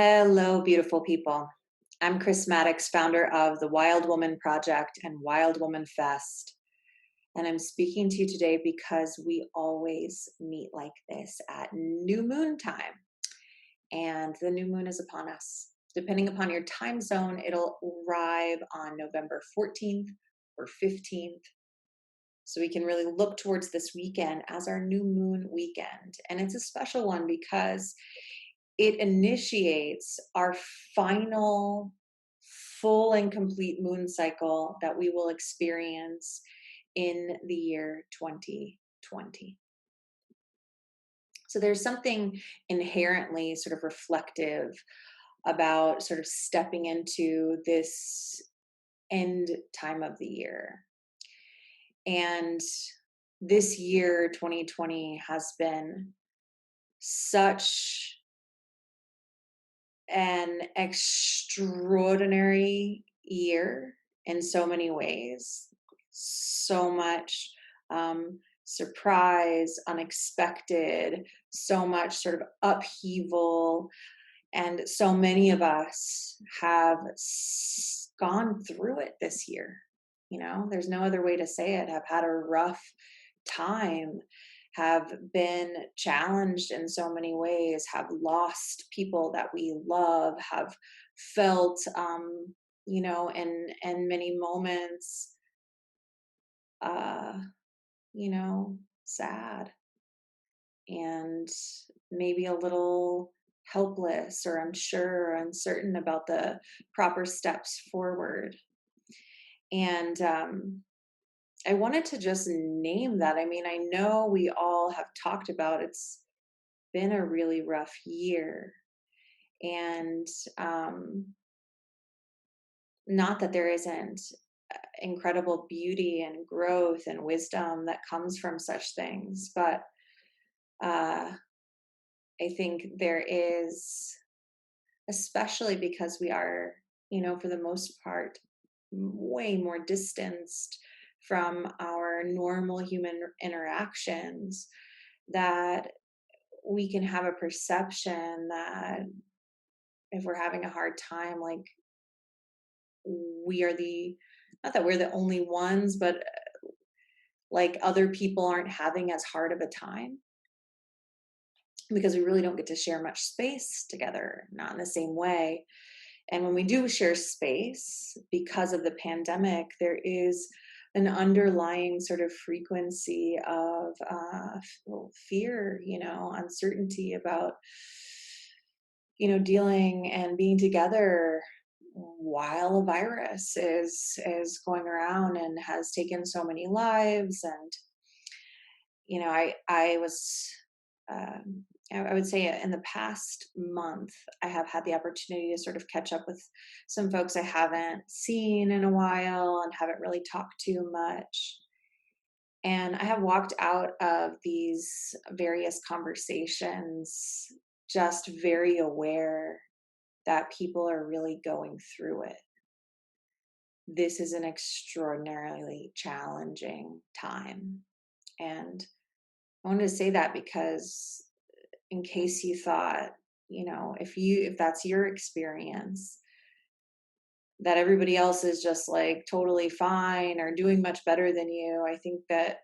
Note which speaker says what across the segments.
Speaker 1: Hello, beautiful people. I'm Chris Maddox, founder of the Wild Woman Project and Wild Woman Fest. And I'm speaking to you today because we always meet like this at new moon time. And the new moon is upon us. Depending upon your time zone, it'll arrive on November 14th or 15th. So we can really look towards this weekend as our new moon weekend. And it's a special one because it initiates our final full and complete moon cycle that we will experience in the year 2020. So there's something inherently sort of reflective about sort of stepping into this end time of the year. And this year, 2020, has been such an extraordinary year in so many ways. So much surprise, unexpected, so much sort of upheaval. And so many of us have gone through it this year. You know, there's no other way to say it, have had a rough time, have been challenged in so many ways, have lost people that we love, have felt, in many moments, uh, sad and maybe a little helpless or unsure or uncertain about the proper steps forward. And I wanted to just name that. I mean, I know we all have talked about it's been a really rough year. And not that there isn't incredible beauty and growth and wisdom that comes from such things, but uh, I think there is, especially because we are, for the most part, way more distanced from our normal human interactions, that we can have a perception that if we're having a hard time, like we are not that we're the only ones, but like other people aren't having as hard of a time because we really don't get to share much space together, not in the same way. And when we do share space, because of the pandemic, there is an underlying sort of frequency of fear, uncertainty about, dealing and being together while a virus is going around and has taken so many lives. And I was I would say in the past month, I have had the opportunity to sort of catch up with some folks I haven't seen in a while and haven't really talked to much. And I have walked out of these various conversations just very aware that people are really going through it. This is an extraordinarily challenging time. And I wanted to say that because in case you thought, if that's your experience, that everybody else is just like totally fine or doing much better than you, I think that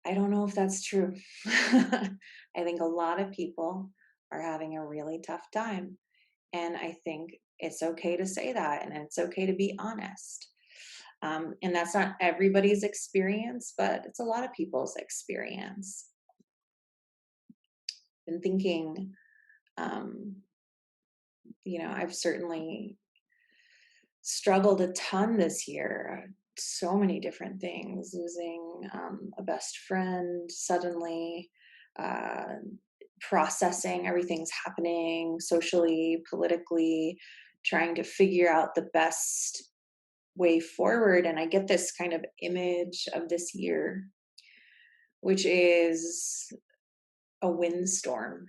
Speaker 1: I don't know if that's true. I think a lot of people are having a really tough time. And I think it's okay to say that, and it's okay to be honest. And that's not everybody's experience, but it's a lot of people's experience. Been thinking, I've certainly struggled a ton this year. So many different things, losing a best friend suddenly, uh, processing everything's happening socially, politically, trying to figure out the best way forward. And I get this kind of image of this year, which is a windstorm.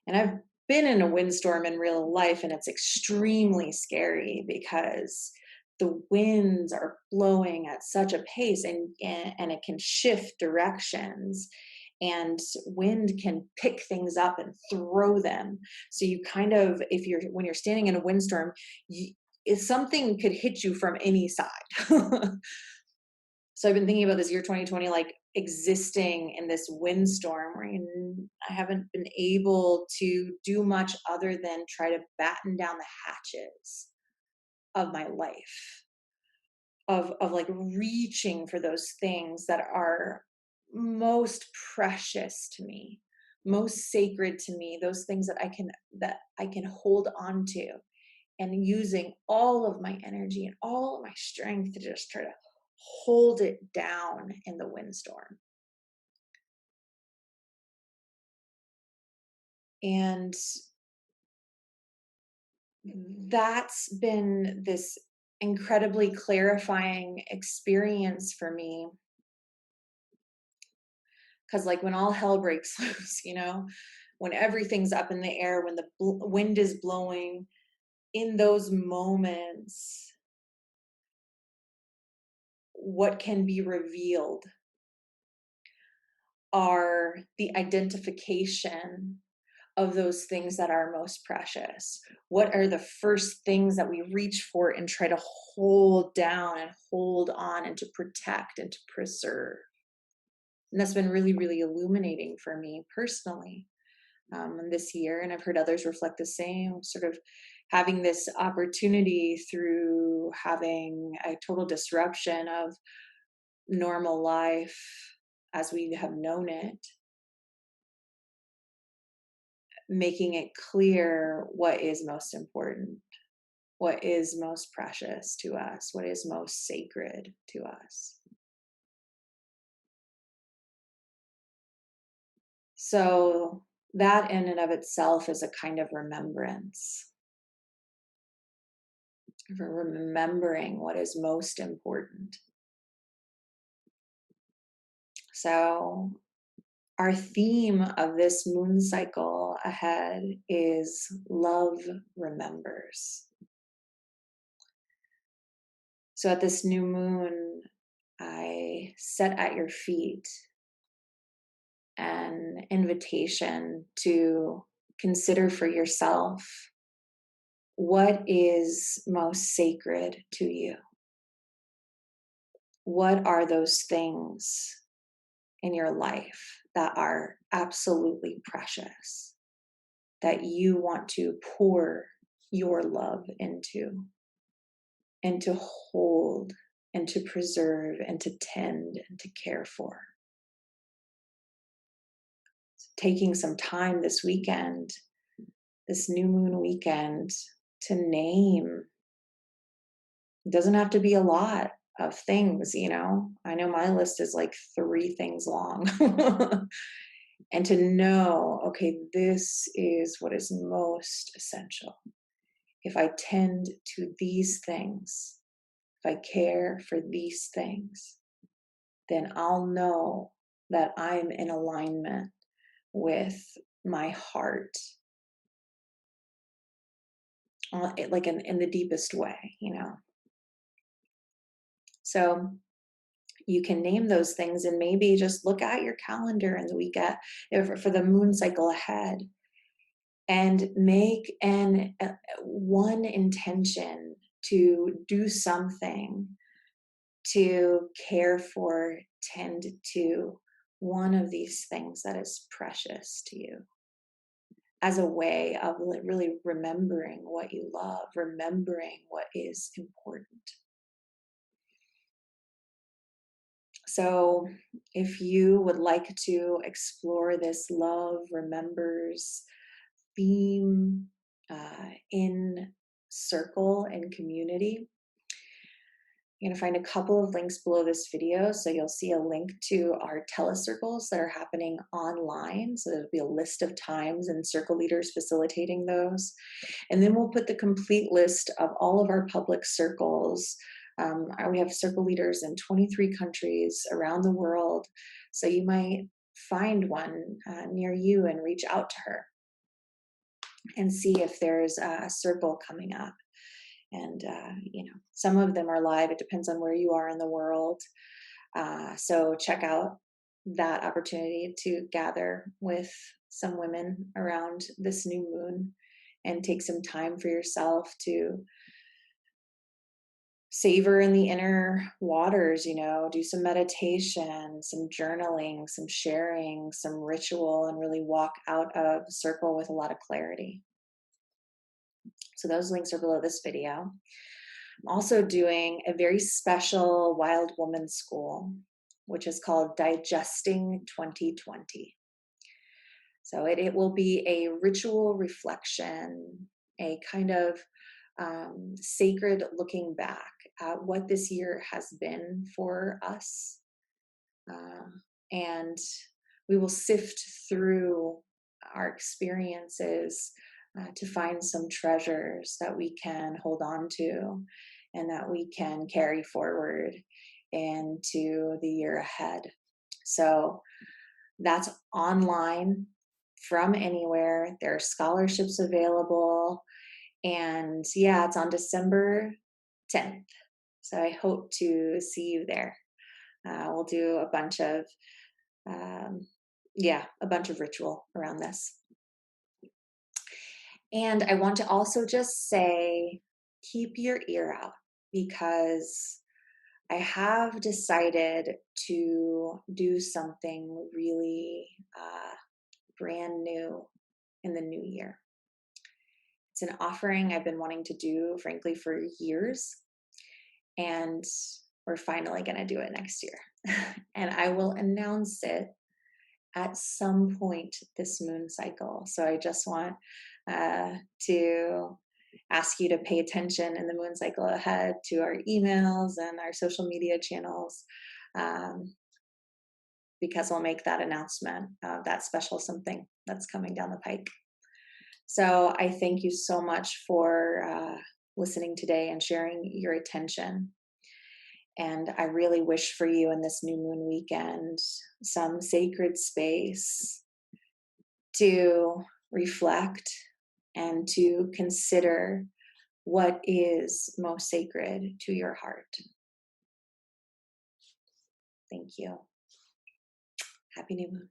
Speaker 1: And I've been in a windstorm in real life, and it's extremely scary because the winds are blowing at such a pace, and it can shift directions. and wind can pick things up and throw them. So you kind of, when you're standing in a windstorm, if something could hit you from any side. So I've been thinking about this year 2020, like existing in this windstorm where I haven't been able to do much other than try to batten down the hatches of my life, of like reaching for those things that are most precious to me, most sacred to me, those things that I can hold on to, and using all of my energy and all of my strength to just try to hold it down in the windstorm. And that's been this incredibly clarifying experience for me, because like when all hell breaks loose, when everything's up in the air, when the wind is blowing, in those moments, what can be revealed are the identification of those things that are most precious. What are the first things that we reach for and try to hold down and hold on and to protect and to preserve? And that's been really, really illuminating for me personally this year. And I've heard others reflect the same, sort of having this opportunity through having a total disruption of normal life as we have known it, making it clear what is most important, what is most precious to us, what is most sacred to us. So that in and of itself is a kind of remembrance, for remembering what is most important. So our theme of this moon cycle ahead is love remembers. So at this new moon, I set at your feet an invitation to consider for yourself what is most sacred to you. What are those things in your life that are absolutely precious, that you want to pour your love into, and to hold, and to preserve, and to tend, and to care for? Taking some time this weekend, this new moon weekend, to name. It doesn't have to be a lot of things, I know my list is like 3 things long. And to know, okay, this is what is most essential. If I tend to these things, if I care for these things, then I'll know that I'm in alignment with my heart, like in the deepest way. So you can name those things and maybe just look at your calendar in the week for the moon cycle ahead, and make one intention to do something to care for, tend to one of these things that is precious to you, as a way of really remembering what you love, remembering what is important. So if you would like to explore this love remembers theme in circle and community, you're going to find a couple of links below this video. So you'll see a link to our telecircles that are happening online. So there'll be a list of times and circle leaders facilitating those. And then we'll put the complete list of all of our public circles. We have circle leaders in 23 countries around the world. So you might find one near you and reach out to her and see if there's a circle coming up. And, some of them are live. It depends on where you are in the world. So check out that opportunity to gather with some women around this new moon and take some time for yourself to savor in the inner waters, do some meditation, some journaling, some sharing, some ritual, and really walk out of circle with a lot of clarity. So those links are below this video. I'm also doing a very special Wild Woman School, which is called Digesting 2020. So it will be a ritual reflection, a kind of sacred looking back at what this year has been for us. And we will sift through our experiences to find some treasures that we can hold on to and that we can carry forward into the year ahead. So that's online from anywhere. There are scholarships available. And yeah, it's on December 10th. So I hope to see you there. We'll do a bunch of, a bunch of ritual around this. And I want to also just say, keep your ear out, because I have decided to do something really brand new in the new year. It's an offering I've been wanting to do, frankly, for years. And we're finally going to do it next year. And I will announce it at some point this moon cycle. So I just want to ask you to pay attention in the moon cycle ahead to our emails and our social media channels, because we'll make that announcement of that special something that's coming down the pike. So I thank you so much for listening today and sharing your attention. And I really wish for you in this new moon weekend some sacred space to reflect and to consider what is most sacred to your heart. Thank you. Happy new moon.